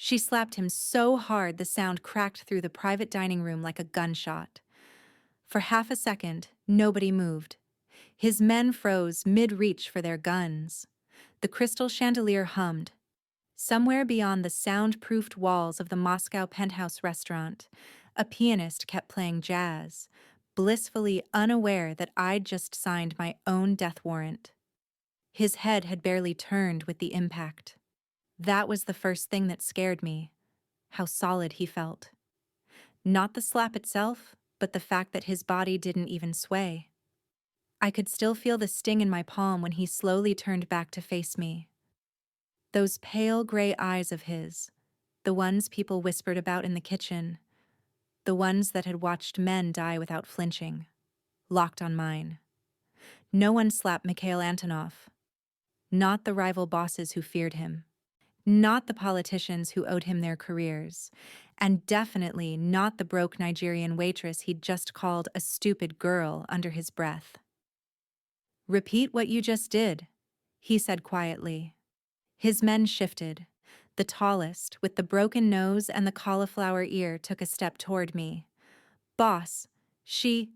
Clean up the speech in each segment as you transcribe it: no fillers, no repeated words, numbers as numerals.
She slapped him so hard the sound cracked through the private dining room like a gunshot. For half a second, nobody moved. His men froze mid-reach for their guns. The crystal chandelier hummed. Somewhere beyond the soundproofed walls of the Moscow penthouse restaurant, a pianist kept playing jazz, blissfully unaware that I'd just signed my own death warrant. His head had barely turned with the impact. That was the first thing that scared me, how solid he felt. Not the slap itself, but the fact that his body didn't even sway. I could still feel the sting in my palm when he slowly turned back to face me. Those pale gray eyes of his, the ones people whispered about in the kitchen, the ones that had watched men die without flinching, locked on mine. No one slapped Mikhail Antonov. Not the rival bosses who feared him. Not the politicians who owed him their careers. And definitely not the broke Nigerian waitress he'd just called a stupid girl under his breath. "Repeat what you just did," he said quietly. His men shifted. The tallest, with the broken nose and the cauliflower ear, took a step toward me. "Boss, she—"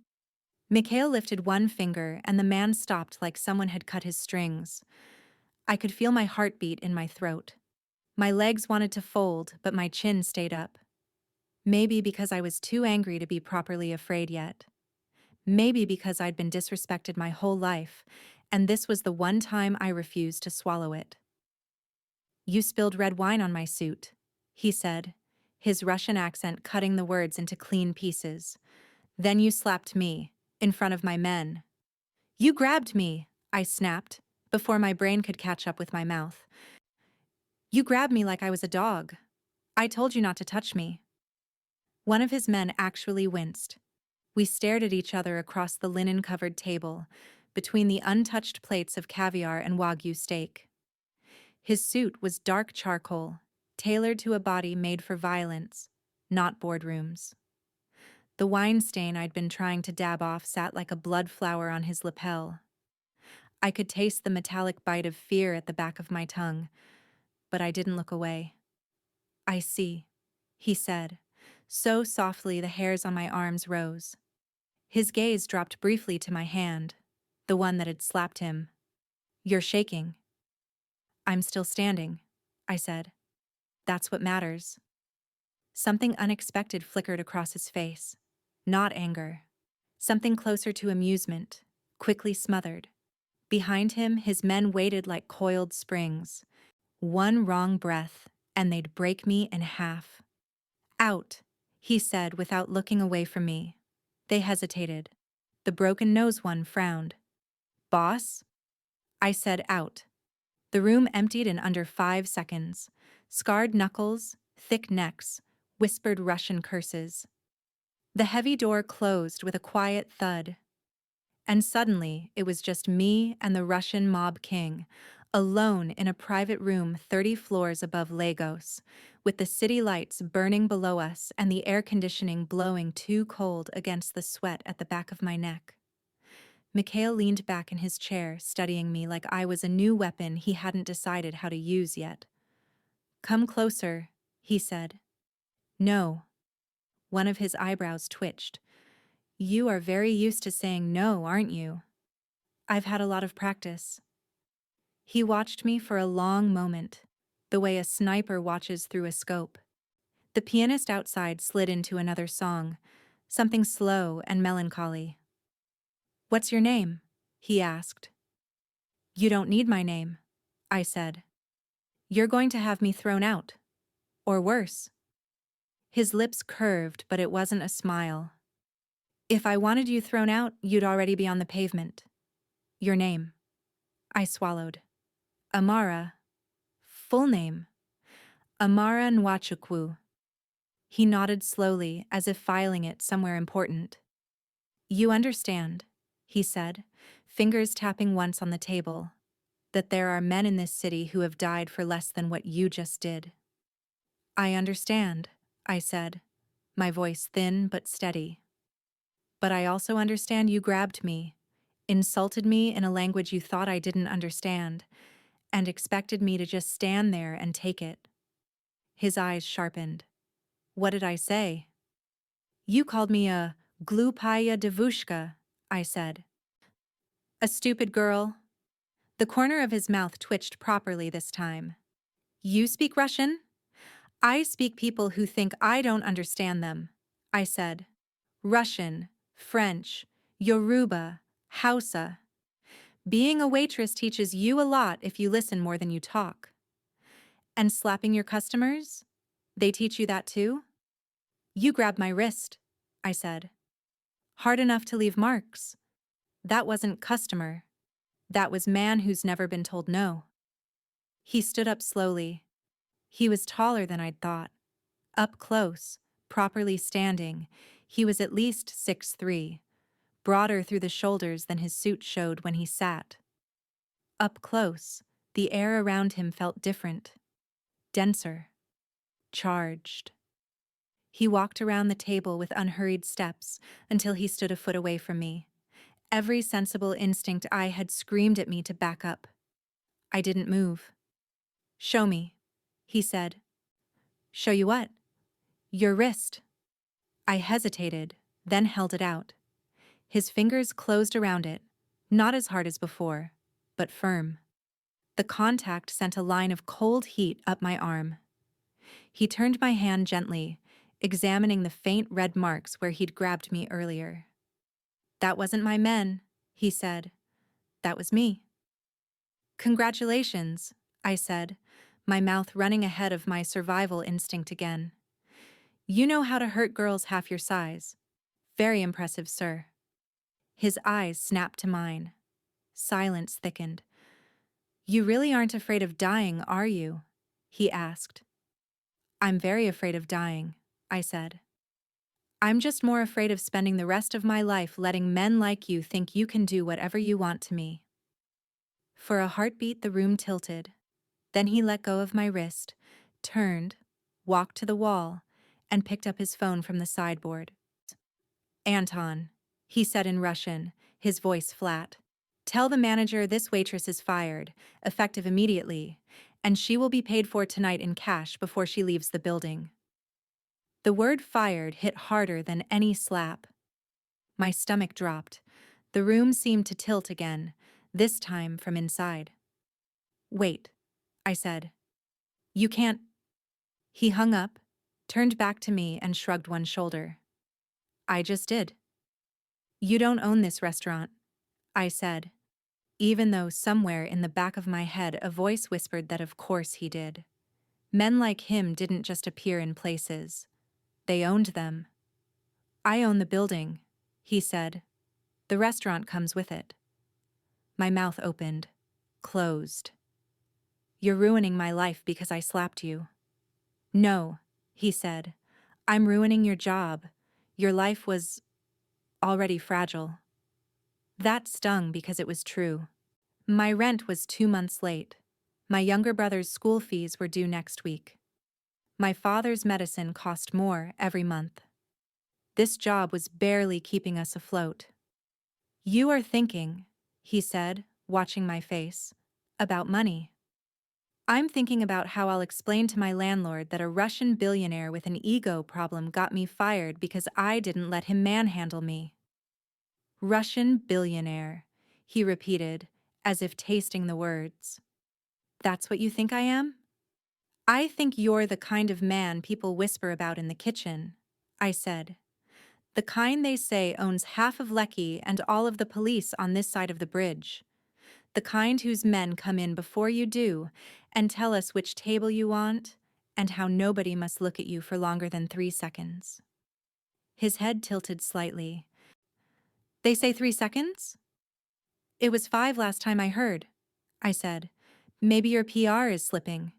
Mikhail lifted one finger and the man stopped like someone had cut his strings. I could feel my heartbeat in my throat. My legs wanted to fold, but my chin stayed up. Maybe because I was too angry to be properly afraid yet. Maybe because I'd been disrespected my whole life, and this was the one time I refused to swallow it. "You spilled red wine on my suit," he said, his Russian accent cutting the words into clean pieces. "Then you slapped me, in front of my men." "You grabbed me," I snapped, before my brain could catch up with my mouth. "You grabbed me like I was a dog. I told you not to touch me." One of his men actually winced. We stared at each other across the linen-covered table, between the untouched plates of caviar and Wagyu steak. His suit was dark charcoal, tailored to a body made for violence, not boardrooms. The wine stain I'd been trying to dab off sat like a blood flower on his lapel. I could taste the metallic bite of fear at the back of my tongue, but I didn't look away. "I see," he said, so softly the hairs on my arms rose. His gaze dropped briefly to my hand, the one that had slapped him. "You're shaking." "I'm still standing," I said. "That's what matters." Something unexpected flickered across his face. Not anger. Something closer to amusement, quickly smothered. Behind him, his men waited like coiled springs. One wrong breath, and they'd break me in half. "Out," he said without looking away from me. They hesitated. The broken-nosed one frowned. "Boss?" I said out. The room emptied in under 5 seconds. Scarred knuckles, thick necks, whispered Russian curses. The heavy door closed with a quiet thud. And suddenly, it was just me and the Russian mob king, alone in a private room 30 floors above Lagos, with the city lights burning below us and the air conditioning blowing too cold against the sweat at the back of my neck. Mikhail leaned back in his chair, studying me like I was a new weapon he hadn't decided how to use yet. "Come closer," he said. "No." One of his eyebrows twitched. "You are very used to saying no, aren't you?" "I've had a lot of practice." He watched me for a long moment, the way a sniper watches through a scope. The pianist outside slid into another song, something slow and melancholy. "What's your name?" he asked. "You don't need my name," I said. "You're going to have me thrown out. Or worse." His lips curved, but it wasn't a smile. "If I wanted you thrown out, you'd already be on the pavement." "Your name?" I swallowed. "Amara." "Full name?" "Amara Nwachukwu." He nodded slowly, as if filing it somewhere important. "You understand," he said, fingers tapping once on the table, "that there are men in this city who have died for less than what you just did." "I understand," I said, my voice thin but steady. "But I also understand you grabbed me, insulted me in a language you thought I didn't understand, and expected me to just stand there and take it." His eyes sharpened. What did I say? You called me a glupaya devushka, I said. A stupid girl. The corner of his mouth twitched properly this time. You speak Russian? I speak people who think I don't understand them, I said. Russian, French, Yoruba, Hausa. Being a waitress teaches you a lot if you listen more than you talk. And slapping your customers? They teach you that too? You grabbed my wrist, I said. Hard enough to leave marks. That wasn't customer. That was man who's never been told no. He stood up slowly. He was taller than I'd thought. Up close, properly standing, he was at least 6'3", broader through the shoulders than his suit showed when he sat. Up close, the air around him felt different, denser, charged. He walked around the table with unhurried steps until he stood a foot away from me. Every sensible instinct I had screamed at me to back up. I didn't move. Show me, he said. Show you what? Your wrist. I hesitated, then held it out. His fingers closed around it, not as hard as before, but firm. The contact sent a line of cold heat up my arm. He turned my hand gently, examining the faint red marks where he'd grabbed me earlier. That wasn't my men, he said. That was me. Congratulations, I said, my mouth running ahead of my survival instinct again. You know how to hurt girls half your size. Very impressive, sir. His eyes snapped to mine. Silence thickened. You really aren't afraid of dying, are you? He asked. I'm very afraid of dying, I said. I'm just more afraid of spending the rest of my life letting men like you think you can do whatever you want to me. For a heartbeat, the room tilted. Then he let go of my wrist, turned, walked to the wall, and picked up his phone from the sideboard. Anton, he said in Russian, his voice flat. Tell the manager this waitress is fired, effective immediately, and she will be paid for tonight in cash before she leaves the building. The word fired hit harder than any slap. My stomach dropped. The room seemed to tilt again, this time from inside. Wait, I said. You can't. He hung up, turned back to me and shrugged one shoulder. I just did. You don't own this restaurant, I said, even though somewhere in the back of my head a voice whispered that of course he did. Men like him didn't just appear in places. They owned them. I own the building, he said. The restaurant comes with it. My mouth opened, closed. You're ruining my life because I slapped you. No, he said. I'm ruining your job. Your life was already fragile. That stung because it was true. My rent was 2 months late. My younger brother's school fees were due next week. My father's medicine cost more every month. This job was barely keeping us afloat. You are thinking, he said, watching my face, about money. I'm thinking about how I'll explain to my landlord that a Russian billionaire with an ego problem got me fired because I didn't let him manhandle me. Russian billionaire, he repeated, as if tasting the words. That's what you think I am? I think you're the kind of man people whisper about in the kitchen, I said. The kind they say owns half of Lecky and all of the police on this side of the bridge. The kind whose men come in before you do and tell us which table you want and how nobody must look at you for longer than 3 seconds. His head tilted slightly. They say 3 seconds? It was 5 last time I heard, I said. Maybe your PR is slipping.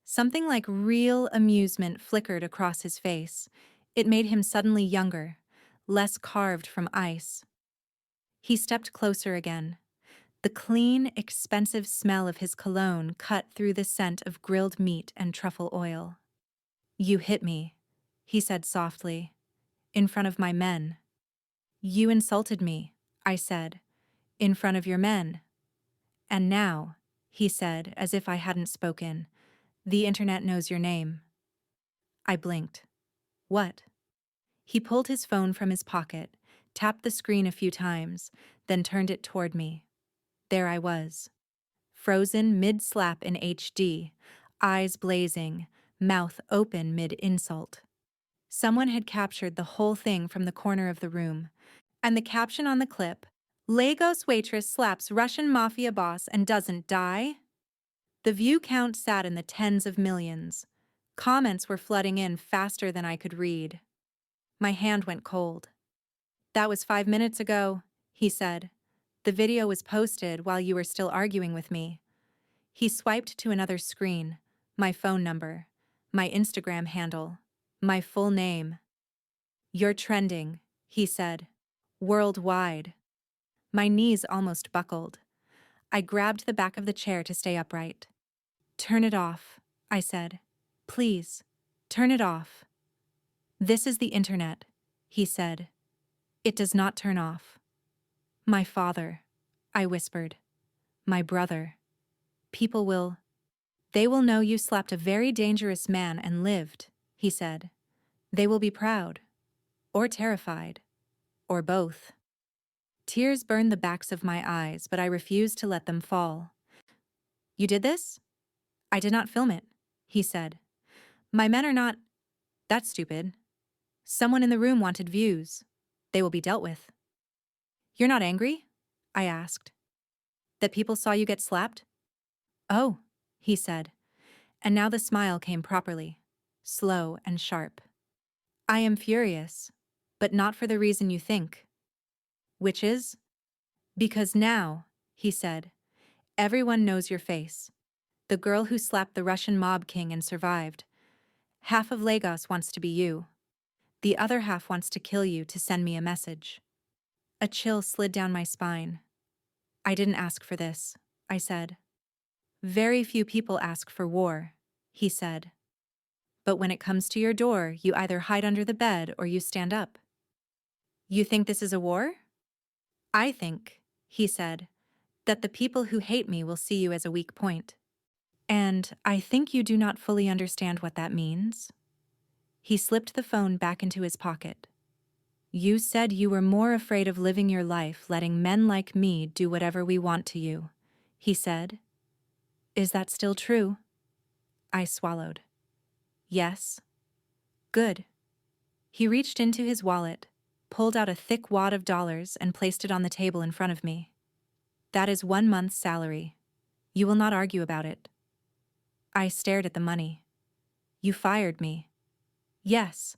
Something like real amusement flickered across his face. It made him suddenly younger, less carved from ice. He stepped closer again. The clean, expensive smell of his cologne cut through the scent of grilled meat and truffle oil. You hit me, he said softly, in front of my men. You insulted me, I said, in front of your men. And now, he said, as if I hadn't spoken, The internet knows your name. I blinked. What? He pulled his phone from his pocket, tapped the screen a few times, then turned it toward me. There I was. Frozen mid-slap in HD, eyes blazing, mouth open mid-insult. Someone had captured the whole thing from the corner of the room, and the caption on the clip, "Lagos waitress slaps Russian mafia boss and doesn't die?" The view count sat in the tens of millions. Comments were flooding in faster than I could read. My hand went cold. "That was 5 minutes ago," he said. "The video was posted while you were still arguing with me." He swiped to another screen, my phone number, my Instagram handle, my full name. "You're trending," he said. "Worldwide." My knees almost buckled. I grabbed the back of the chair to stay upright. "Turn it off," I said. "Please, turn it off." "This is the internet," he said. "It does not turn off." "My father," I whispered. "My brother. People will... They will know you slapped a very dangerous man and lived," he said. "They will be proud. Or terrified. Or both." Tears burned the backs of my eyes, but I refused to let them fall. "You did this?" "I did not film it," he said. "My men are not... That's stupid. Someone in the room wanted views. They will be dealt with." "You're not angry?" I asked. "That people saw you get slapped?" "Oh," he said, and now the smile came properly, slow and sharp. "I am furious, but not for the reason you think." "Which is?" "Because now," he said, "everyone knows your face. The girl who slapped the Russian mob king and survived. Half of Lagos wants to be you. The other half wants to kill you to send me a message." A chill slid down my spine. "I didn't ask for this," I said. "Very few people ask for war," he said. "But when it comes to your door, you either hide under the bed or you stand up." "You think this is a war?" "I think," he said, "that the people who hate me will see you as a weak point. And I think you do not fully understand what that means." He slipped the phone back into his pocket. "You said you were more afraid of living your life letting men like me do whatever we want to you," he said. "Is that still true?" I swallowed. "Yes." "Good." He reached into his wallet, pulled out a thick wad of dollars and placed it on the table in front of me. "That is 1 month's salary. You will not argue about it." I stared at the money. "You fired me." "Yes."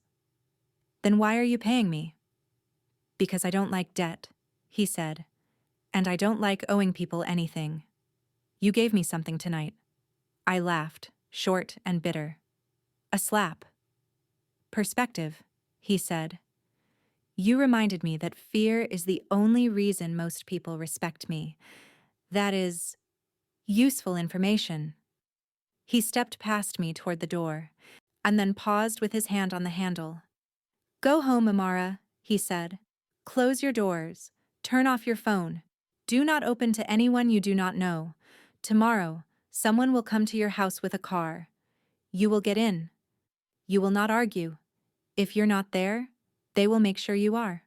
"Then why are you paying me?" "Because I don't like debt," he said, "and I don't like owing people anything. You gave me something tonight." I laughed, short and bitter. "A slap." "Perspective," he said. "You reminded me that fear is the only reason most people respect me. That is useful information." He stepped past me toward the door, and then paused with his hand on the handle. "Go home, Amara," he said. "Close your doors. Turn off your phone. Do not open to anyone you do not know. Tomorrow, someone will come to your house with a car. You will get in. You will not argue. If you're not there, they will make sure you are."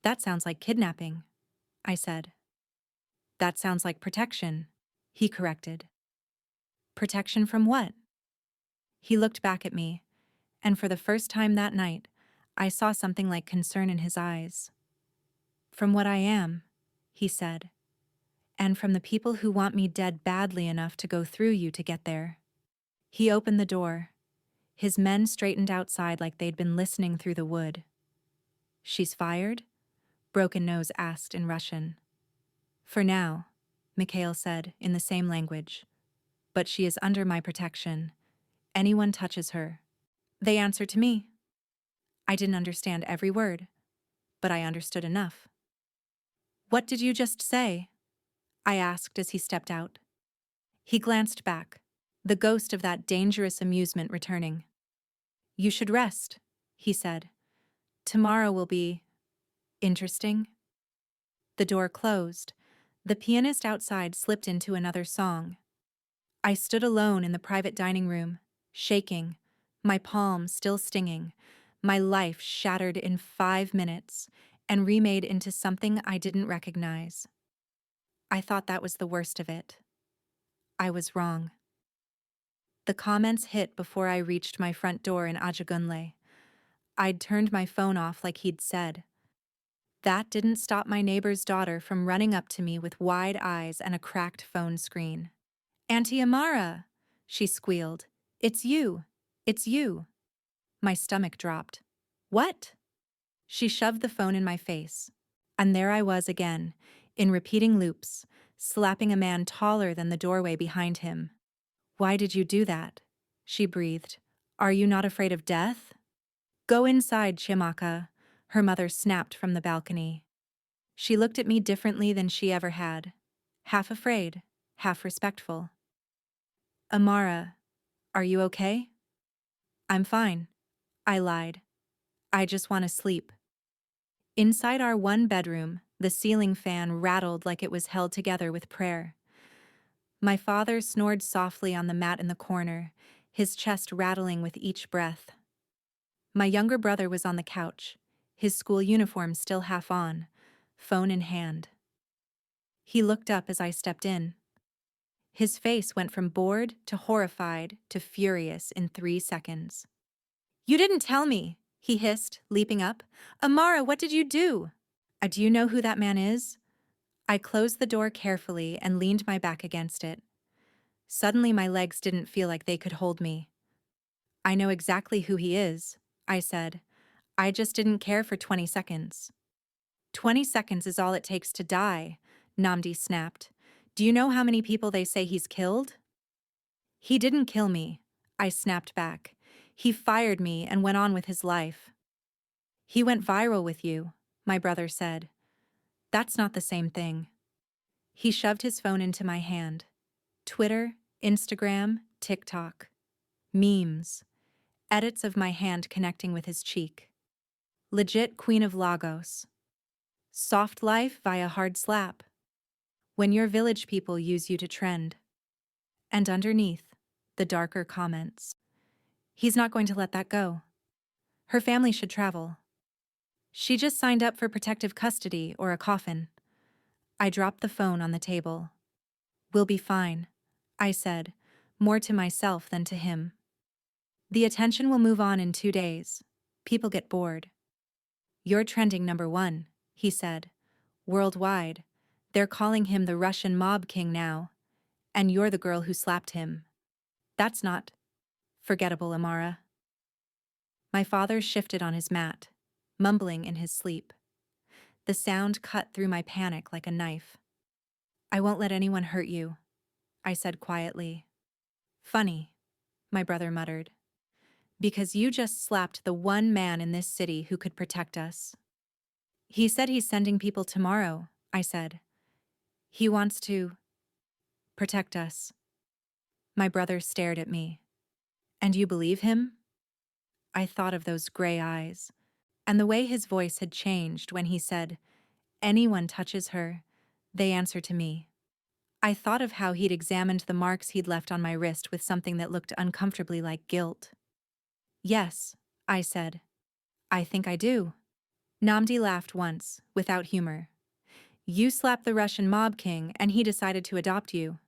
"That sounds like kidnapping," I said. "That sounds like protection," he corrected. "Protection from what?" He looked back at me, and for the first time that night, I saw something like concern in his eyes. "From what I am," he said, "and from the people who want me dead badly enough to go through you to get there." He opened the door. His men straightened outside like they'd been listening through the wood. "She's fired?" Broken Nose asked in Russian. "For now," Mikhail said in the same language. "But she is under my protection. Anyone touches her, they answer to me." I didn't understand every word, but I understood enough. "What did you just say?" I asked as he stepped out. He glanced back, the ghost of that dangerous amusement returning. "You should rest," he said. "Tomorrow will be... interesting." The door closed. The pianist outside slipped into another song. I stood alone in the private dining room, shaking, my palm still stinging, my life shattered in 5 minutes and remade into something I didn't recognize. I thought that was the worst of it. I was wrong. The comments hit before I reached my front door in Ajagunle. I'd turned my phone off like he'd said. That didn't stop my neighbor's daughter from running up to me with wide eyes and a cracked phone screen. "Auntie Amara," she squealed. "It's you. It's you." My stomach dropped. "What?" She shoved the phone in my face. And there I was again, in repeating loops, slapping a man taller than the doorway behind him. "Why did you do that?" she breathed. "Are you not afraid of death?" "Go inside, Chimaka," her mother snapped from the balcony. She looked at me differently than she ever had. Half afraid, half respectful. "Amara, are you okay?" "I'm fine," I lied. "I just want to sleep." Inside our one bedroom, the ceiling fan rattled like it was held together with prayer. My father snored softly on the mat in the corner, his chest rattling with each breath. My younger brother was on the couch, his school uniform still half on, phone in hand. He looked up as I stepped in. His face went from bored to horrified to furious in 3 seconds. "You didn't tell me," he hissed, leaping up. "Amara, what did you do?" Do you know who that man is?" I closed the door carefully and leaned my back against it. Suddenly my legs didn't feel like they could hold me. "I know exactly who he is," I said. "I just didn't care for 20 seconds." 20 seconds is all it takes to die," Namdi snapped. "Do you know how many people they say he's killed?" "He didn't kill me," I snapped back. "He fired me and went on with his life." "He went viral with you," my brother said. "That's not the same thing." He shoved his phone into my hand. Twitter, Instagram, TikTok. Memes. Edits of my hand connecting with his cheek. Legit Queen of Lagos. Soft life via hard slap. When your village people use you to trend. And underneath, the darker comments. "He's not going to let that go. Her family should travel. She just signed up for protective custody or a coffin." I dropped the phone on the table. "We'll be fine," I said, more to myself than to him. "The attention will move on in 2 days. People get bored." "You're trending #1, he said. "Worldwide. They're calling him the Russian mob king now. And you're the girl who slapped him. That's not forgettable, Amara." My father shifted on his mat, mumbling in his sleep. The sound cut through my panic like a knife. "I won't let anyone hurt you," I said quietly. "Funny," my brother muttered. "Because you just slapped the one man in this city who could protect us." "He said he's sending people tomorrow," I said. "He wants to protect us." My brother stared at me. "And you believe him?" I thought of those gray eyes, and the way his voice had changed when he said, "Anyone touches her, they answer to me." I thought of how he'd examined the marks he'd left on my wrist with something that looked uncomfortably like guilt. "Yes," I said. "I think I do." Namdi laughed once, without humor. "You slapped the Russian mob king and he decided to adopt you.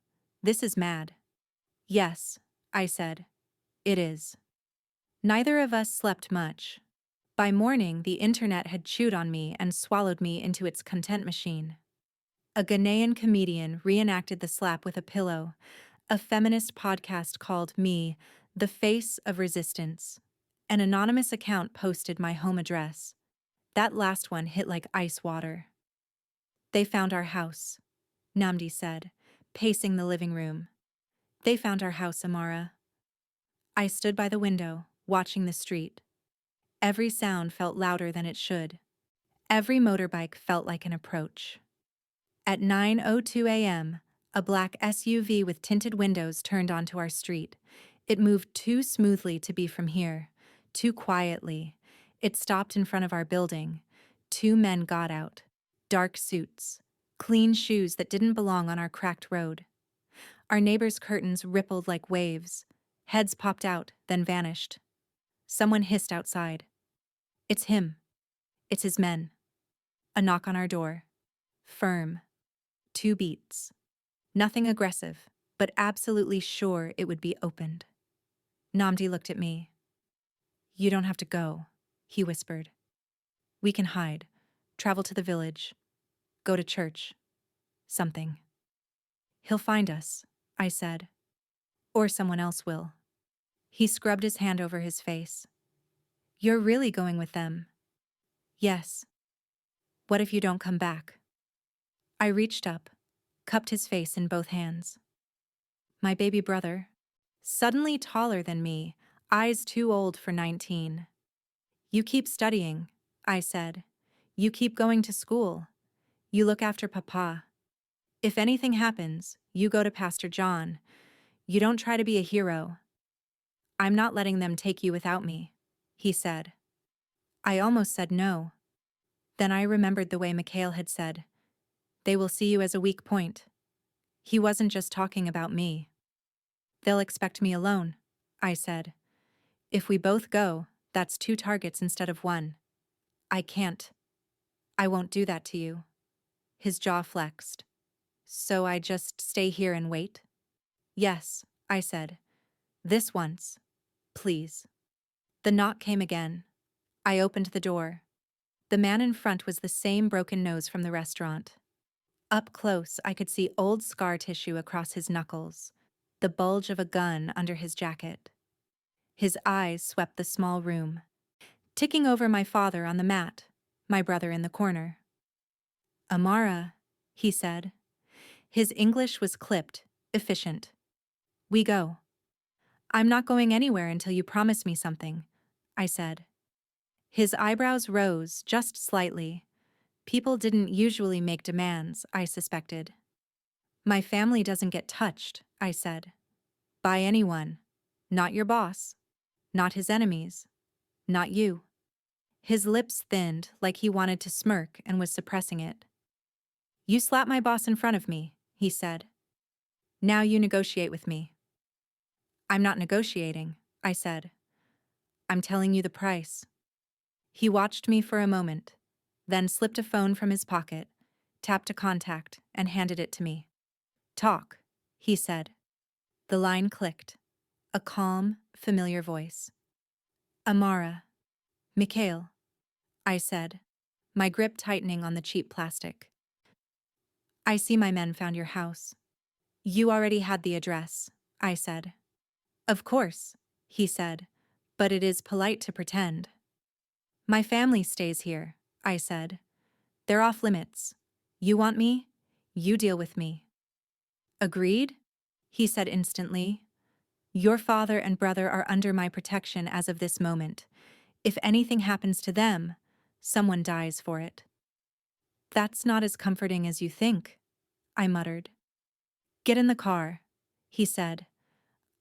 This is mad." "Yes," I said. "It is." Neither of us slept much. By morning, the internet had chewed on me and swallowed me into its content machine. A Ghanaian comedian reenacted the slap with a pillow. A feminist podcast called me the face of resistance. An anonymous account posted my home address. That last one hit like ice water. "They found our house," Namdi said, pacing the living room. "They found our house, Amara." I stood by the window, watching the street. Every sound felt louder than it should. Every motorbike felt like an approach. At 9:02 a.m., a black SUV with tinted windows turned onto our street. It moved too smoothly to be from here, too quietly. It stopped in front of our building. 2 men got out. Dark suits. Clean shoes that didn't belong on our cracked road. Our neighbor's curtains rippled like waves. Heads popped out, then vanished. Someone hissed outside. It's him. It's his men. A knock on our door. Firm. 2 beats. Nothing aggressive, but absolutely sure it would be opened. Namdi looked at me. You don't have to go, he whispered. We can hide, travel to the village, go to church. Something. He'll find us, I said. Or someone else will. He scrubbed his hand over his face. You're really going with them? Yes. What if you don't come back? I reached up, cupped his face in both hands. My baby brother, suddenly taller than me, eyes too old for 19. You keep studying, I said. You keep going to school. You look after Papa. If anything happens, you go to Pastor John. You don't try to be a hero. I'm not letting them take you without me, he said. I almost said no. Then I remembered the way Mikhail had said, they will see you as a weak point. He wasn't just talking about me. They'll expect me alone, I said. If we both go, that's 2 targets instead of 1. I can't. I won't do that to you. His jaw flexed. So I just stay here and wait? Yes, I said. This once. Please. The knock came again. I opened the door. The man in front was the same broken nose from the restaurant. Up close, I could see old scar tissue across his knuckles, the bulge of a gun under his jacket. His eyes swept the small room, ticking over my father on the mat, my brother in the corner. Amara, he said. His English was clipped, efficient. We go. I'm not going anywhere until you promise me something, I said. His eyebrows rose just slightly. People didn't usually make demands, I suspected. My family doesn't get touched, I said. By anyone. Not your boss. Not his enemies. Not you. His lips thinned like he wanted to smirk and was suppressing it. You slap my boss in front of me, he said. Now you negotiate with me. I'm not negotiating, I said. I'm telling you the price. He watched me for a moment, then slipped a phone from his pocket, tapped a contact, and handed it to me. Talk, he said. The line clicked. A calm, familiar voice. Amara. Mikhail, I said, my grip tightening on the cheap plastic. I see my men found your house. You already had the address, I said. Of course, he said, but it is polite to pretend. My family stays here, I said. They're off limits. You want me? You deal with me. Agreed? He said instantly. Your father and brother are under my protection as of this moment. If anything happens to them, someone dies for it. That's not as comforting as you think, I muttered. Get in the car, he said.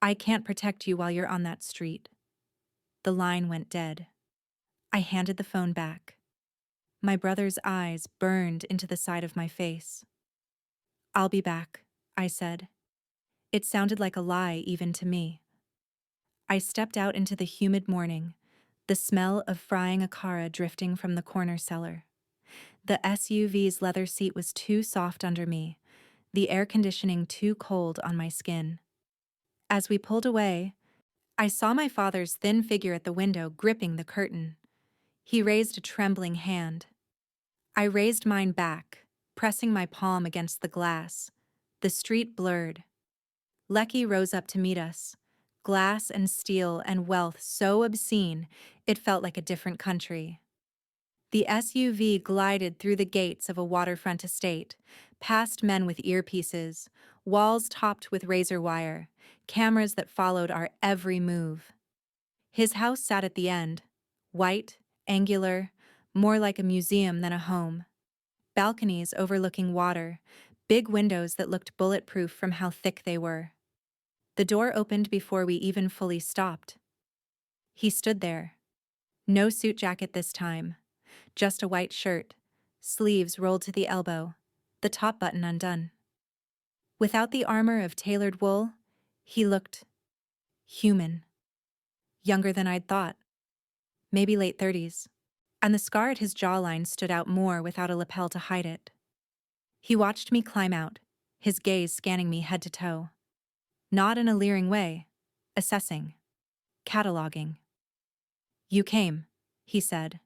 I can't protect you while you're on that street. The line went dead. I handed the phone back. My brother's eyes burned into the side of my face. I'll be back, I said. It sounded like a lie even to me. I stepped out into the humid morning, the smell of frying akara drifting from the corner cellar. The SUV's leather seat was too soft under me, the air conditioning too cold on my skin. As we pulled away, I saw my father's thin figure at the window gripping the curtain. He raised a trembling hand. I raised mine back, pressing my palm against the glass. The street blurred. Lecky rose up to meet us. Glass and steel and wealth so obscene, it felt like a different country. The SUV glided through the gates of a waterfront estate, past men with earpieces, walls topped with razor wire, cameras that followed our every move. His house sat at the end, white, angular, more like a museum than a home. Balconies overlooking water, big windows that looked bulletproof from how thick they were. The door opened before we even fully stopped. He stood there. No suit jacket this time, just a white shirt, sleeves rolled to the elbow, the top button undone. Without the armor of tailored wool, he looked human, younger than I'd thought, maybe late 30s, and the scar at his jawline stood out more without a lapel to hide it. He watched me climb out, his gaze scanning me head to toe. Not in a leering way, assessing, cataloging. "You came," he said.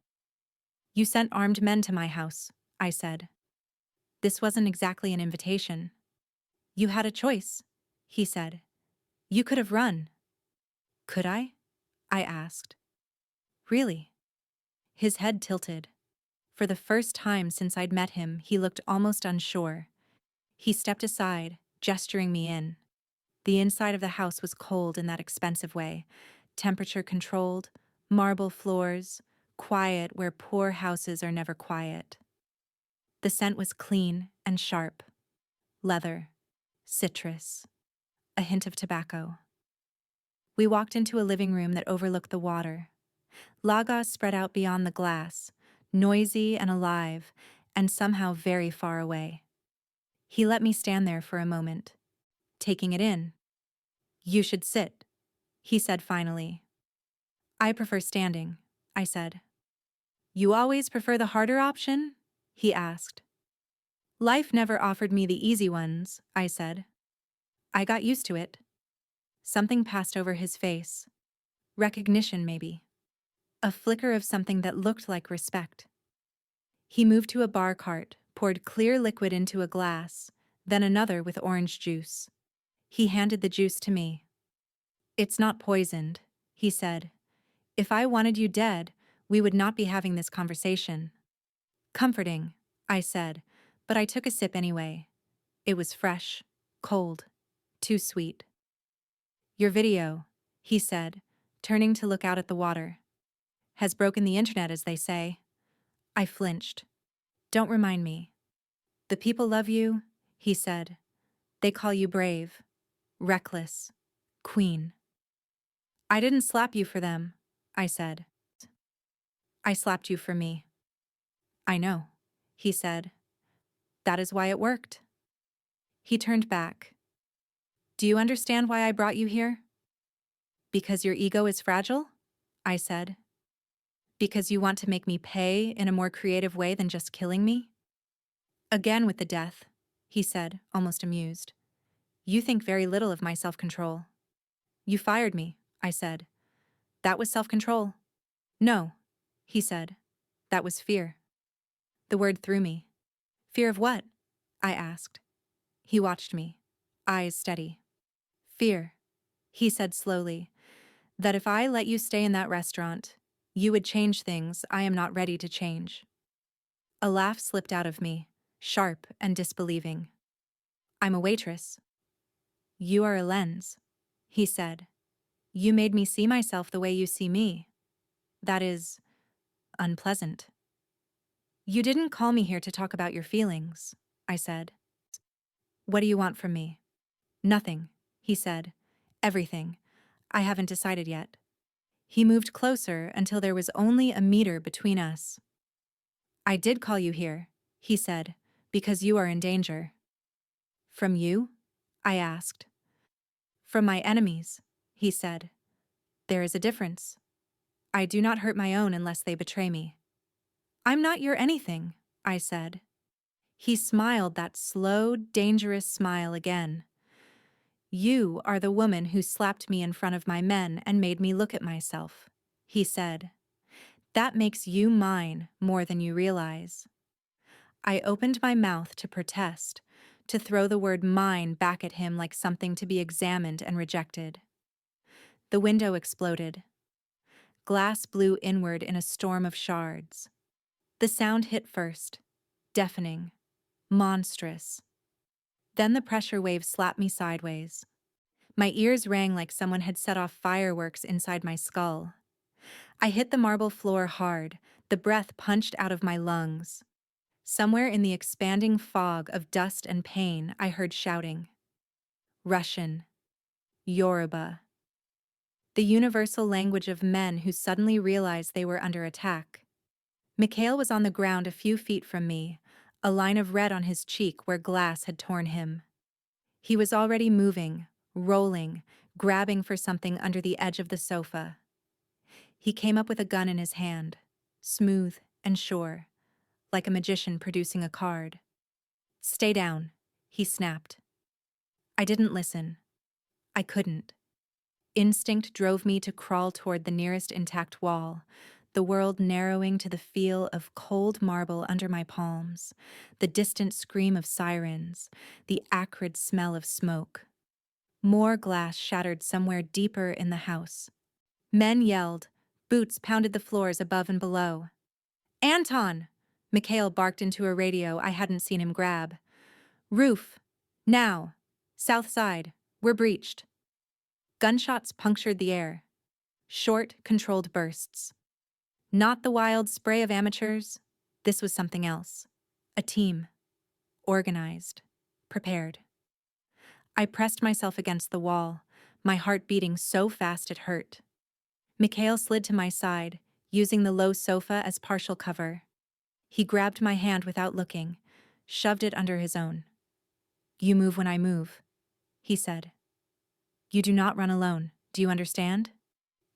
"You sent armed men to my house," I said. "This wasn't exactly an invitation." "You had a choice," he said. "You could have run." "Could I?" I asked. "Really?" His head tilted. For the first time since I'd met him, he looked almost unsure. He stepped aside, gesturing me in. The inside of the house was cold in that expensive way, temperature-controlled, marble floors, quiet where poor houses are never quiet. The scent was clean and sharp. Leather, citrus, a hint of tobacco. We walked into a living room that overlooked the water. Lagos spread out beyond the glass, noisy and alive, and somehow very far away. He let me stand there for a moment, taking it in. "You should sit," he said finally. "I prefer standing," I said. "You always prefer the harder option?" he asked. "Life never offered me the easy ones," I said. "I got used to it." Something passed over his face. Recognition, maybe. A flicker of something that looked like respect. He moved to a bar cart, poured clear liquid into a glass, then another with orange juice. He handed the juice to me. "It's not poisoned," he said. "If I wanted you dead, we would not be having this conversation." "Comforting," I said, but I took a sip anyway. It was fresh, cold, too sweet. "Your video," he said, turning to look out at the water, "has broken the internet, as they say." I flinched. "Don't remind me." "The people love you," he said. "They call you brave, reckless, queen." "I didn't slap you for them," I said. "I slapped you for me." "I know," he said. "That is why it worked." He turned back. "Do you understand why I brought you here?" "Because your ego is fragile?" I said. "Because you want to make me pay in a more creative way than just killing me?" "Again with the death," he said, almost amused. "You think very little of my self-control." "You fired me," I said. "That was self-control." "No," he said. "That was fear." The word threw me. "Fear of what?" I asked. He watched me, eyes steady. "Fear," he said slowly, "that if I let you stay in that restaurant, you would change things I am not ready to change." A laugh slipped out of me, sharp and disbelieving. "I'm a waitress." "You are a lens," he said. "You made me see myself the way you see me. That is unpleasant." "You didn't call me here to talk about your feelings," I said. "What do you want from me?" "Nothing," he said. "Everything. I haven't decided yet." He moved closer until there was only a meter between us. "I did call you here," he said, "because you are in danger." "From you?" I asked. "From my enemies," he said. "There is a difference. I do not hurt my own unless they betray me." "I'm not your anything," I said. He smiled that slow, dangerous smile again. "You are the woman who slapped me in front of my men and made me look at myself," he said. "That makes you mine more than you realize." I opened my mouth to protest, to throw the word mine back at him like something to be examined and rejected. The window exploded. Glass blew inward in a storm of shards. The sound hit first, deafening, monstrous. Then the pressure wave slapped me sideways. My ears rang like someone had set off fireworks inside my skull. I hit the marble floor hard, the breath punched out of my lungs. Somewhere in the expanding fog of dust and pain, I heard shouting. Russian. Yoruba. The universal language of men who suddenly realized they were under attack. Mikhail was on the ground a few feet from me, a line of red on his cheek where glass had torn him. He was already moving, rolling, grabbing for something under the edge of the sofa. He came up with a gun in his hand, smooth and sure, like a magician producing a card. "Stay down," he snapped. I didn't listen. I couldn't. Instinct drove me to crawl toward the nearest intact wall, the world narrowing to the feel of cold marble under my palms, the distant scream of sirens, the acrid smell of smoke. More glass shattered somewhere deeper in the house. Men yelled, boots pounded the floors above and below. "Anton!" Mikhail barked into a radio I hadn't seen him grab. "Roof! Now! South side! We're breached!" Gunshots punctured the air. Short, controlled bursts. Not the wild spray of amateurs. This was something else. A team. Organized. Prepared. I pressed myself against the wall, my heart beating so fast it hurt. Mikhail slid to my side, using the low sofa as partial cover. He grabbed my hand without looking, shoved it under his own. "You move when I move," he said. "You do not run alone. Do you understand?"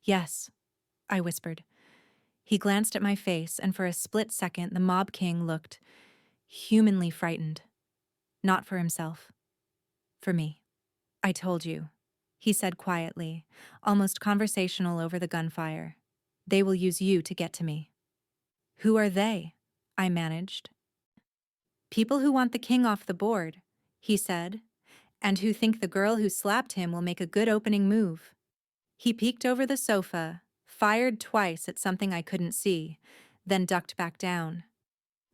"Yes," I whispered. He glanced at my face, and for a split second the Mob King looked humanly frightened. Not for himself. For me. "I told you," he said quietly, almost conversational over the gunfire. "They will use you to get to me." "Who are they?" I managed. "People who want the king off the board," he said, "and who think the girl who slapped him will make a good opening move." He peeked over the sofa, fired twice at something I couldn't see, then ducked back down.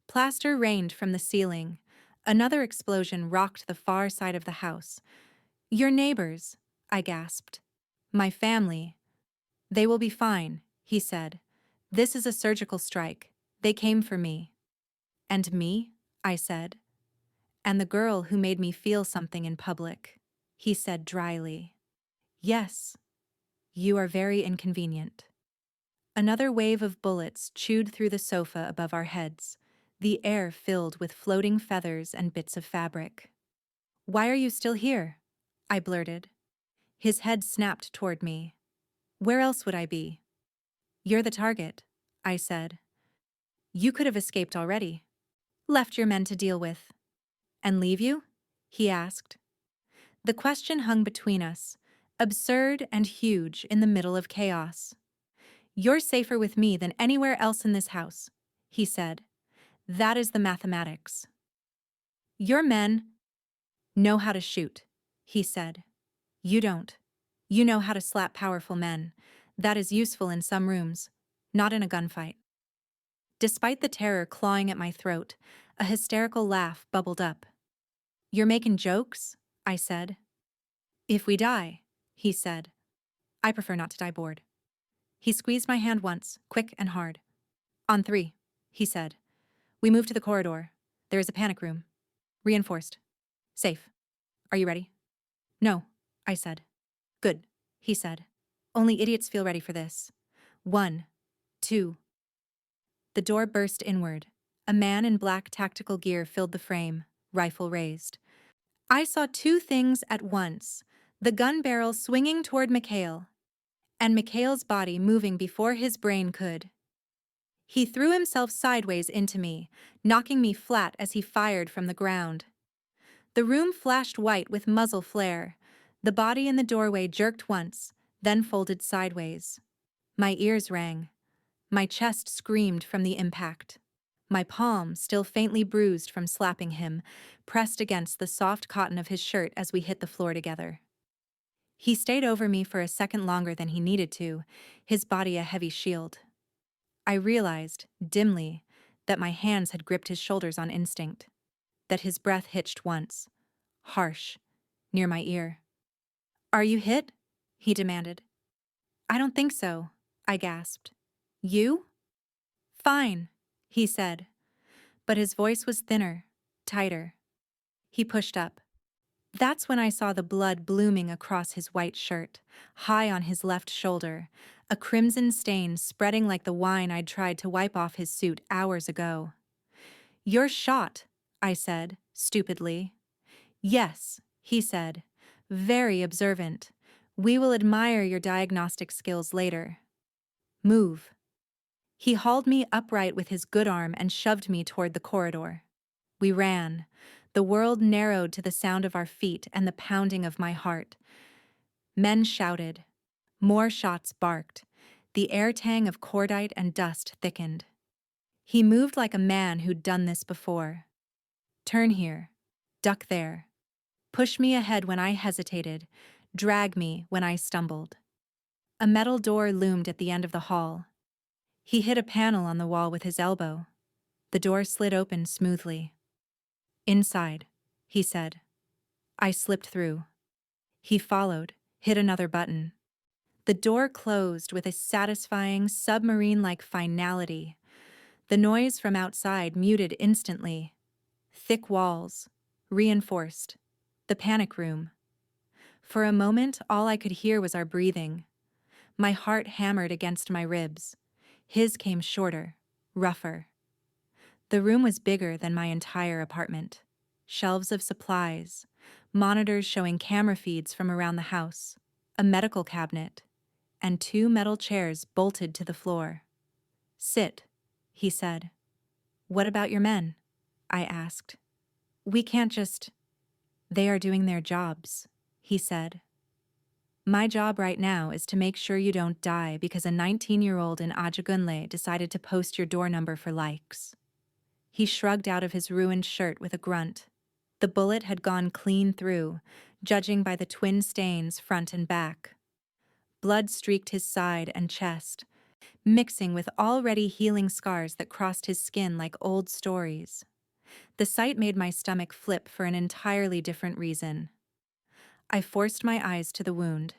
Plaster rained from the ceiling. Another explosion rocked the far side of the house. "Your neighbors," I gasped. "My family." "They will be fine," he said. "This is a surgical strike. They came for me." "And me?" I said. "And the girl who made me feel something in public," he said dryly. "Yes. You are very inconvenient." Another wave of bullets chewed through the sofa above our heads, the air filled with floating feathers and bits of fabric. "Why are you still here?" I blurted. His head snapped toward me. "Where else would I be?" "You're the target," I said. "You could have escaped already. Left your men to deal with." "And leave you?" he asked. The question hung between us, absurd and huge in the middle of chaos. "You're safer with me than anywhere else in this house," he said. "That is the mathematics." "Your men know how to shoot," he said. "You don't. You know how to slap powerful men. That is useful in some rooms, not in a gunfight." Despite the terror clawing at my throat, a hysterical laugh bubbled up. "You're making jokes?" I said. "If we die," he said. "I prefer not to die bored." He squeezed my hand once, quick and hard. "On 3, he said. "We move to the corridor. There is a panic room. Reinforced. Safe. Are you ready?" "No," I said. "Good," he said. "Only idiots feel ready for this. 1, 2. The door burst inward. A man in black tactical gear filled the frame, rifle raised. I saw two things at once: the gun barrel swinging toward Mikhail, and Mikhail's body moving before his brain could. He threw himself sideways into me, knocking me flat as he fired from the ground. The room flashed white with muzzle flare. The body in the doorway jerked once, then folded sideways. My ears rang. My chest screamed from the impact. My palm, still faintly bruised from slapping him, pressed against the soft cotton of his shirt as we hit the floor together. He stayed over me for a second longer than he needed to, his body a heavy shield. I realized, dimly, that my hands had gripped his shoulders on instinct, that his breath hitched once, harsh, near my ear. "Are you hit?" he demanded. "I don't think so," I gasped. "You?" "Fine," he said, but his voice was thinner, tighter. He pushed up. That's when I saw the blood blooming across his white shirt, high on his left shoulder, a crimson stain spreading like the wine I'd tried to wipe off his suit hours ago. "You're shot," I said, stupidly. "Yes, he said, very observant. We will admire your diagnostic skills later. Move. He hauled me upright with his good arm and shoved me toward the corridor. We ran. The world narrowed to the sound of our feet and the pounding of my heart. Men shouted. More shots barked. The air tang of cordite and dust thickened. He moved like a man who'd done this before. Turn here. Duck there. Push me ahead when I hesitated. Drag me when I stumbled. A metal door loomed at the end of the hall. He hit a panel on the wall with his elbow. The door slid open smoothly. Inside, he said. I slipped through. He followed, hit another button. The door closed with a satisfying, submarine-like finality. The noise from outside muted instantly. Thick walls, reinforced. The panic room. For a moment, all I could hear was our breathing. My heart hammered against my ribs. His came shorter, rougher. The room was bigger than my entire apartment. Shelves of supplies, monitors showing camera feeds from around the house, a medical cabinet, and 2 metal chairs bolted to the floor. Sit, he said. What about your men? I asked. We can't just... They are doing their jobs, he said. My job right now is to make sure you don't die because a 19-year-old in Ajagunle decided to post your door number for likes. He shrugged out of his ruined shirt with a grunt. The bullet had gone clean through, judging by the twin stains front and back. Blood streaked his side and chest, mixing with already healing scars that crossed his skin like old stories. The sight made my stomach flip for an entirely different reason. I forced my eyes to the wound.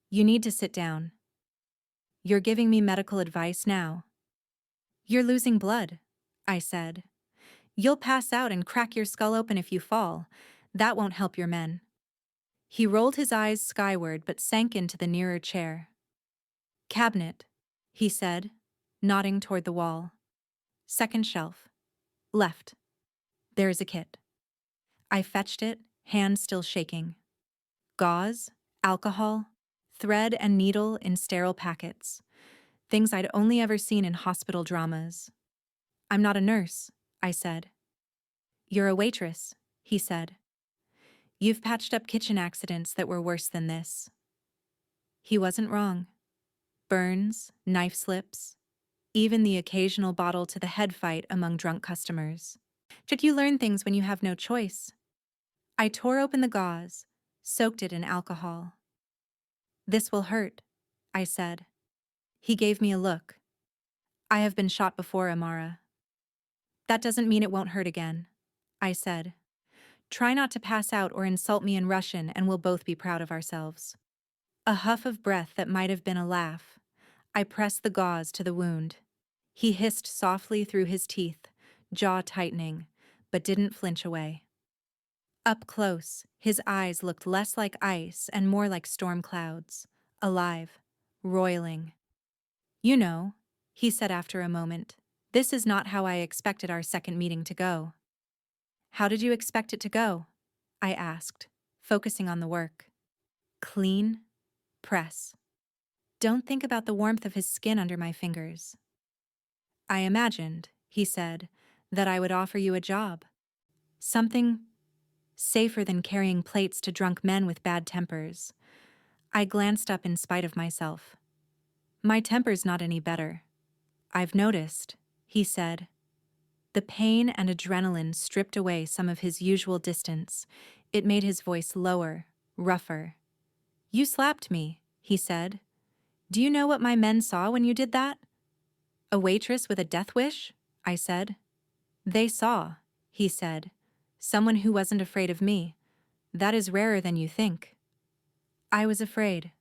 You need to sit down. You're giving me medical advice now. You're losing blood, I said. You'll pass out and crack your skull open if you fall. That won't help your men. He rolled his eyes skyward but sank into the nearer chair. Cabinet, he said, nodding toward the wall. Second shelf. Left. There is a kit. I fetched it, hand still shaking. Gauze, alcohol, thread and needle in sterile packets. Things I'd only ever seen in hospital dramas. I'm not a nurse, I said. You're a waitress, he said. You've patched up kitchen accidents that were worse than this. He wasn't wrong. Burns, knife slips, even the occasional bottle to the head fight among drunk customers. But you learn things when you have no choice. I tore open the gauze, soaked it in alcohol. This will hurt, I said. He gave me a look. I have been shot before, Amara. That doesn't mean it won't hurt again, I said. Try not to pass out or insult me in Russian and we'll both be proud of ourselves. A huff of breath that might have been a laugh. I pressed the gauze to the wound. He hissed softly through his teeth, jaw tightening, but didn't flinch away. Up close, his eyes looked less like ice and more like storm clouds, alive, roiling. You know, he said after a moment, this is not how I expected our second meeting to go. How did you expect it to go? I asked, focusing on the work. Clean, press. Don't think about the warmth of his skin under my fingers. I imagined, he said, that I would offer you a job. Something safer than carrying plates to drunk men with bad tempers. I glanced up in spite of myself. My temper's not any better. I've noticed, he said. The pain and adrenaline stripped away some of his usual distance. It made his voice lower, rougher. You slapped me, he said. Do you know what my men saw when you did that? A waitress with a death wish? I said. They saw, he said. Someone who wasn't afraid of me. That is rarer than you think. I was afraid,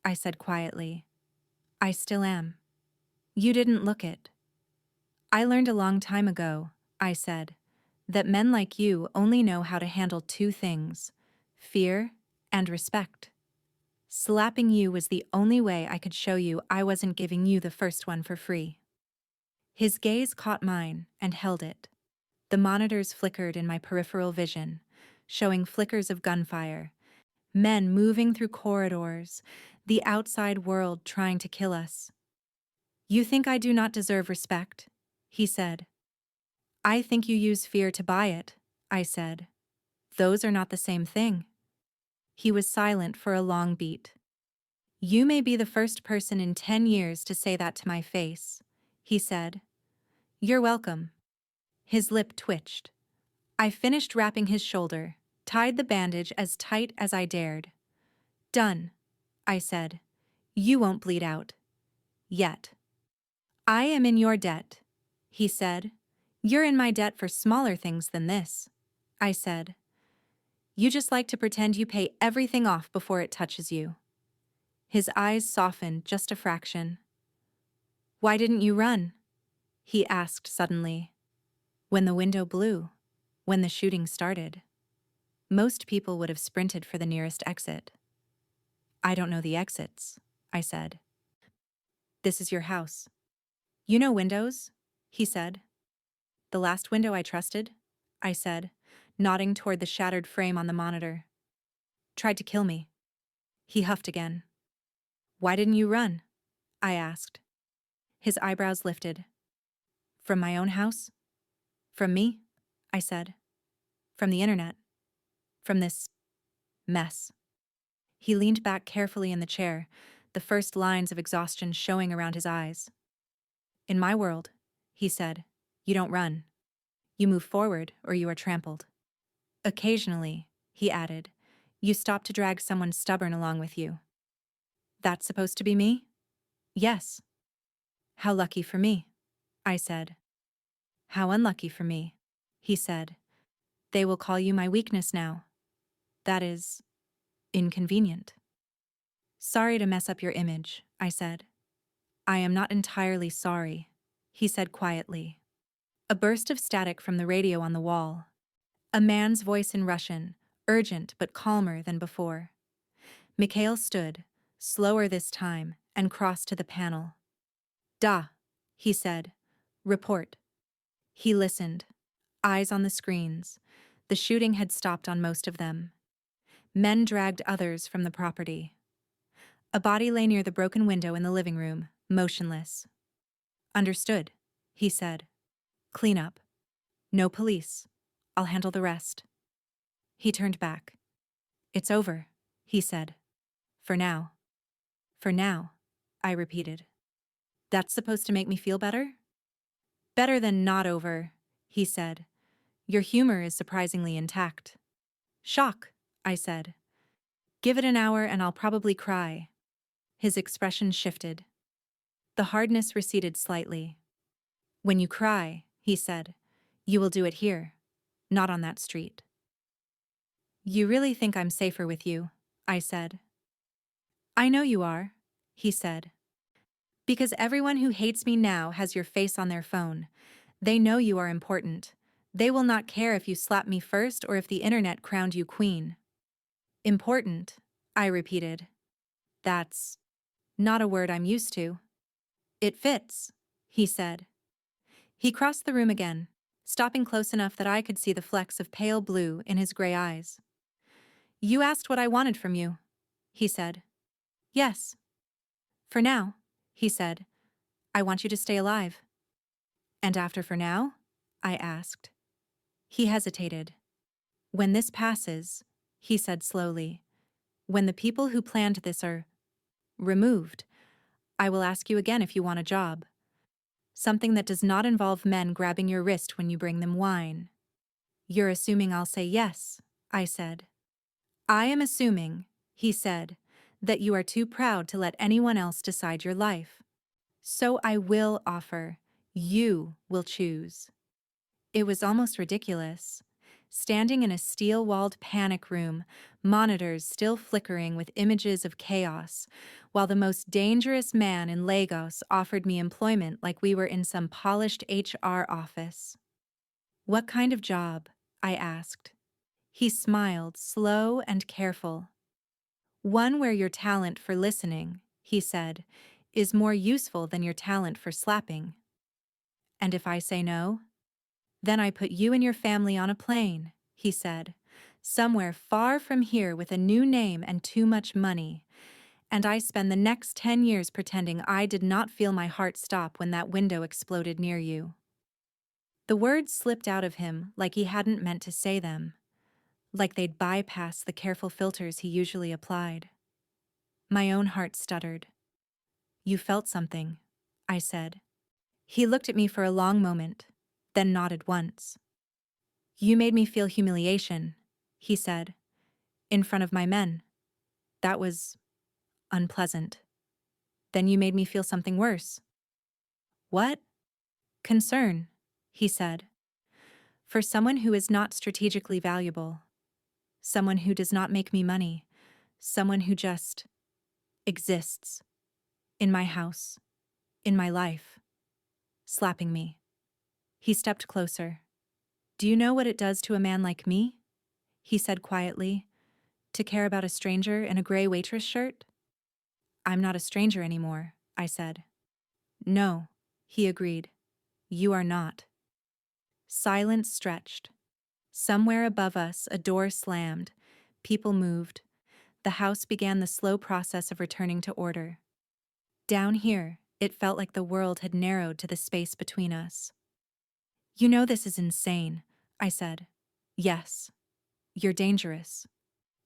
I said quietly. I still am. You didn't look it. I learned a long time ago, I said, that men like you only know how to handle 2 things, fear and respect. Slapping you was the only way I could show you I wasn't giving you the first one for free. His gaze caught mine and held it. The monitors flickered in my peripheral vision, showing flickers of gunfire. Men moving through corridors, the outside world trying to kill us. "You think I do not deserve respect?" he said. "I think you use fear to buy it," I said. "Those are not the same thing." He was silent for a long beat. "You may be the first person in 10 years to say that to my face," he said. "You're welcome." His lip twitched. I finished wrapping his shoulder, tied the bandage as tight as I dared. "Done," I said. "You won't bleed out. Yet." "I am in your debt," he said. "You're in my debt for smaller things than this," I said. "You just like to pretend you pay everything off before it touches you." His eyes softened just a fraction. "Why didn't you run?" he asked suddenly. "When the window blew, when the shooting started. Most people would have sprinted for the nearest exit." "I don't know the exits," I said. "This is your house. You know windows?" he said. "The last window I trusted," I said, nodding toward the shattered frame on the monitor. "Tried to kill me." He huffed again. "Why didn't you run?" I asked. His eyebrows lifted. "From my own house? From me?" I said. "From the internet. From this mess." He leaned back carefully in the chair, the first lines of exhaustion showing around his eyes. "In my world," he said, "you don't run. You move forward or you are trampled. Occasionally," he added, "you stop to drag someone stubborn along with you." "That's supposed to be me?" "Yes." "How lucky for me," I said. "How unlucky for me," he said. "They will call you my weakness now. That is inconvenient." "Sorry to mess up your image," I said. "I am not entirely sorry," he said quietly. A burst of static from the radio on the wall. A man's voice in Russian, urgent but calmer than before. Mikhail stood, slower this time, and crossed to the panel. "Da," he said. "Report." He listened, eyes on the screens. The shooting had stopped on most of them. Men dragged others from the property. A body lay near the broken window in the living room, motionless. "Understood," he said. "Clean up. No police. I'll handle the rest." He turned back. "It's over," he said. "For now." "For now," I repeated. "That's supposed to make me feel better?" "Better than not over," he said. "Your humor is surprisingly intact." "Shock," I said. "Give it an hour and I'll probably cry." His expression shifted. The hardness receded slightly. "When you cry," he said, "you will do it here, not on that street." "You really think I'm safer with you?" I said. "I know you are," he said. "Because everyone who hates me now has your face on their phone. They know you are important. They will not care if you slap me first or if the internet crowned you queen." "Important," I repeated. "That's not a word I'm used to." "It fits," he said. He crossed the room again, stopping close enough that I could see the flecks of pale blue in his gray eyes. "You asked what I wanted from you," he said. "Yes." "For now," he said, "I want you to stay alive." "And after for now?" I asked. He hesitated. "When this passes," he said slowly, "when the people who planned this are removed, I will ask you again if you want a job. Something that does not involve men grabbing your wrist when you bring them wine." "You're assuming I'll say yes," I said. "I am assuming," he said, "that you are too proud to let anyone else decide your life. So I will offer. You will choose." It was almost ridiculous. Standing in a steel-walled panic room, monitors still flickering with images of chaos, while the most dangerous man in Lagos offered me employment like we were in some polished HR office. "What kind of job?" I asked. He smiled, slow and careful. "One where your talent for listening," he said, "is more useful than your talent for slapping." "And if I say no?" "Then I put you and your family on a plane," he said, Somewhere far from here with a new name and too much money. And I spend the next 10 years pretending I did not feel my heart stop when that window exploded near you. The words slipped out of him like he hadn't meant to say them, like they'd bypass the careful filters he usually applied. My own heart stuttered. You felt something, I said. He looked at me for a long moment, then nodded once. You made me feel humiliation, he said, in front of my men. That was unpleasant. Then you made me feel something worse. What? Concern, he said. For someone who is not strategically valuable, someone who does not make me money, someone who just exists in my house, in my life, slapping me. He stepped closer. Do you know what it does to a man like me? He said quietly. To care about a stranger in a gray waitress shirt? I'm not a stranger anymore, I said. No, he agreed. You are not. Silence stretched. Somewhere above us, a door slammed. People moved. The house began the slow process of returning to order. Down here, it felt like the world had narrowed to the space between us. You know this is insane, I said. Yes. You're dangerous.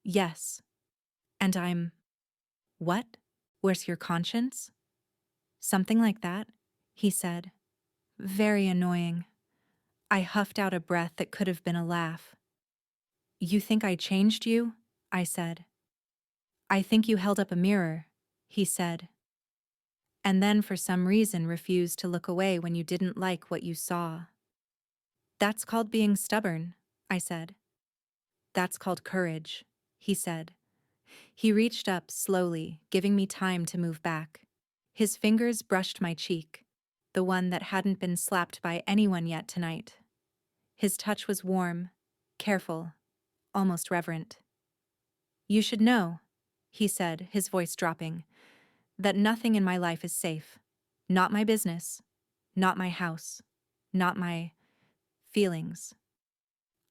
Yes. And I'm... What? Where's your conscience? Something like that, he said. Very annoying. I huffed out a breath that could have been a laugh. You think I changed you? I said. I think you held up a mirror, he said. And then for some reason refused to look away when you didn't like what you saw. That's called being stubborn, I said. That's called courage, he said. He reached up slowly, giving me time to move back. His fingers brushed my cheek, the one that hadn't been slapped by anyone yet tonight. His touch was warm, careful, almost reverent. You should know, he said, his voice dropping, that nothing in my life is safe. Not my business, not my house, not my feelings.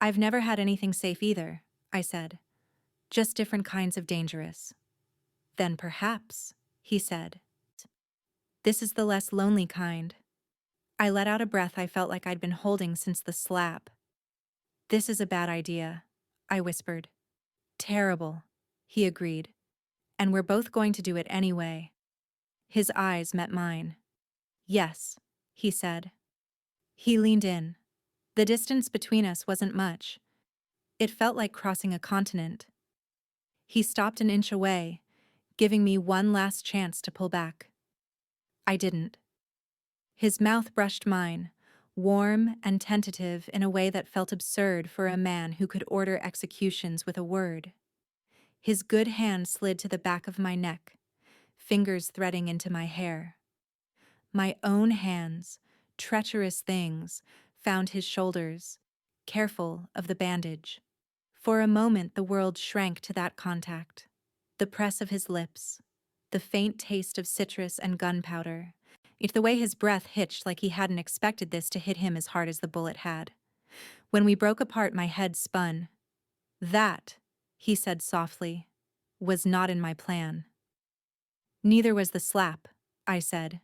I've never had anything safe either, I said. Just different kinds of dangerous. Then perhaps, he said. This is the less lonely kind. I let out a breath I felt like I'd been holding since the slap. This is a bad idea, I whispered. Terrible, he agreed. And we're both going to do it anyway. His eyes met mine. Yes, he said. He leaned in. The distance between us wasn't much. It felt like crossing a continent. He stopped an inch away, giving me one last chance to pull back. I didn't. His mouth brushed mine, warm and tentative in a way that felt absurd for a man who could order executions with a word. His good hand slid to the back of my neck, fingers threading into my hair. My own hands, treacherous things, found his shoulders, careful of the bandage. For a moment the world shrank to that contact. The press of his lips, the faint taste of citrus and gunpowder. It's the way his breath hitched like he hadn't expected this to hit him as hard as the bullet had. When we broke apart, my head spun. That, he said softly, was not in my plan. Neither was the slap, I said.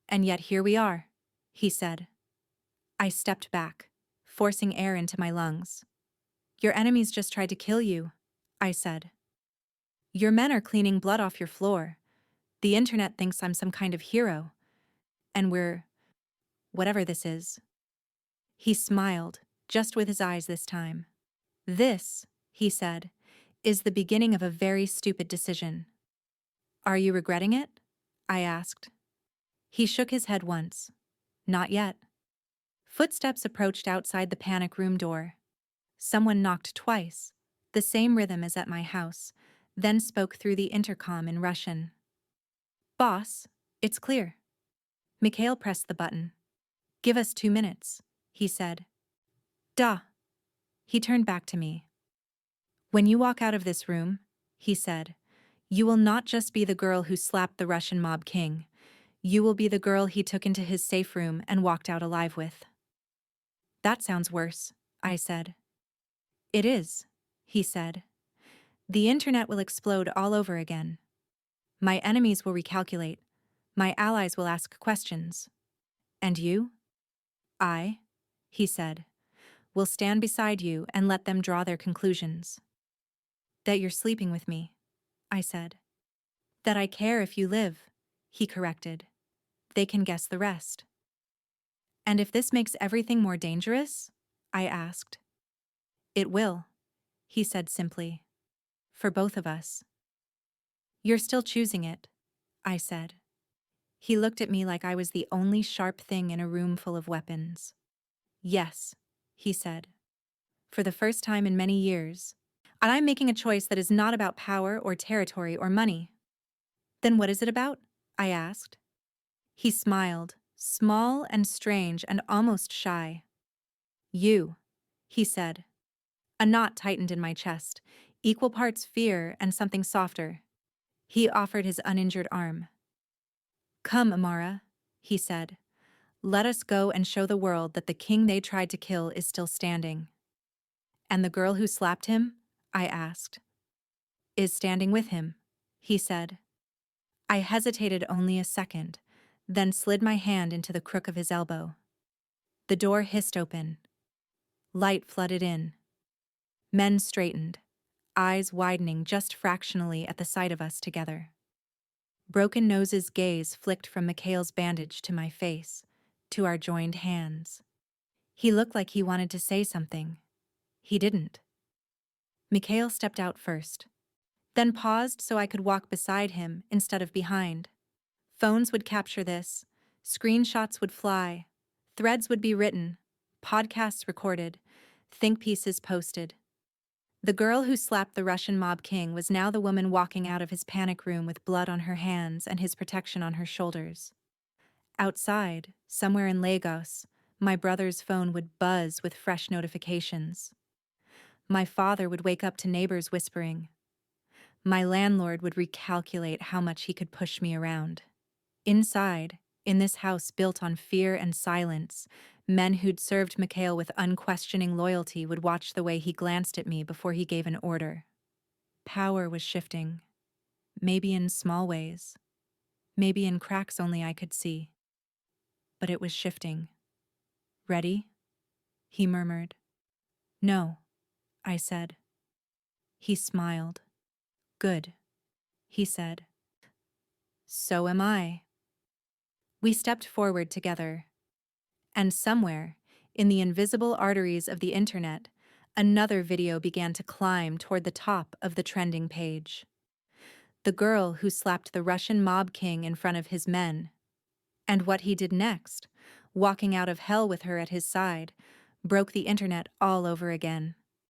And yet here we are, he said. I stepped back, forcing air into my lungs. Your enemies just tried to kill you, I said. Your men are cleaning blood off your floor. The internet thinks I'm some kind of hero. And we're... whatever this is. He smiled, just with his eyes this time. This, he said, is the beginning of a very stupid decision. Are you regretting it? I asked. He shook his head once. Not yet. Footsteps approached outside the panic room door. Someone knocked twice, the same rhythm as at my house, then spoke through the intercom in Russian. Boss, it's clear. Mikhail pressed the button. Give us 2 minutes, he said. Duh. He turned back to me. When you walk out of this room, he said, you will not just be the girl who slapped the Russian mob king. You will be the girl he took into his safe room and walked out alive with. That sounds worse, I said. It is, he said. The internet will explode all over again. My enemies will recalculate. My allies will ask questions. And you? I, he said, will stand beside you and let them draw their conclusions. That you're sleeping with me, I said. That I care if you live, he corrected. They can guess the rest. And if this makes everything more dangerous? I asked. It will, he said simply. For both of us. You're still choosing it, I said. He looked at me like I was the only sharp thing in a room full of weapons. Yes, he said. For the first time in many years. And I'm making a choice that is not about power or territory or money. Then what is it about? I asked. He smiled, small and strange and almost shy. You, he said. A knot tightened in my chest, equal parts fear and something softer. He offered his uninjured arm. Come, Amara, he said. Let us go and show the world that the king they tried to kill is still standing. And the girl who slapped him? I asked. Is standing with him, he said. I hesitated only a second, then slid my hand into the crook of his elbow. The door hissed open. Light flooded in. Men straightened, eyes widening just fractionally at the sight of us together. Broken Nose's gaze flicked from Mikhail's bandage to my face, to our joined hands. He looked like he wanted to say something. He didn't. Mikhail stepped out first, then paused so I could walk beside him instead of behind. Phones would capture this, screenshots would fly, threads would be written, podcasts recorded, think pieces posted. The girl who slapped the Russian mob king was now the woman walking out of his panic room with blood on her hands and his protection on her shoulders. Outside, somewhere in Lagos, my brother's phone would buzz with fresh notifications. My father would wake up to neighbors whispering. My landlord would recalculate how much he could push me around. Inside, in this house built on fear and silence, men who'd served Mikhail with unquestioning loyalty would watch the way he glanced at me before he gave an order. Power was shifting. Maybe in small ways. Maybe in cracks only I could see. But it was shifting. Ready? He murmured. No, I said. He smiled. Good, he said. So am I. We stepped forward together. And somewhere, in the invisible arteries of the internet, another video began to climb toward the top of the trending page. The girl who slapped the Russian mob king in front of his men. And what he did next, walking out of hell with her at his side, broke the internet all over again.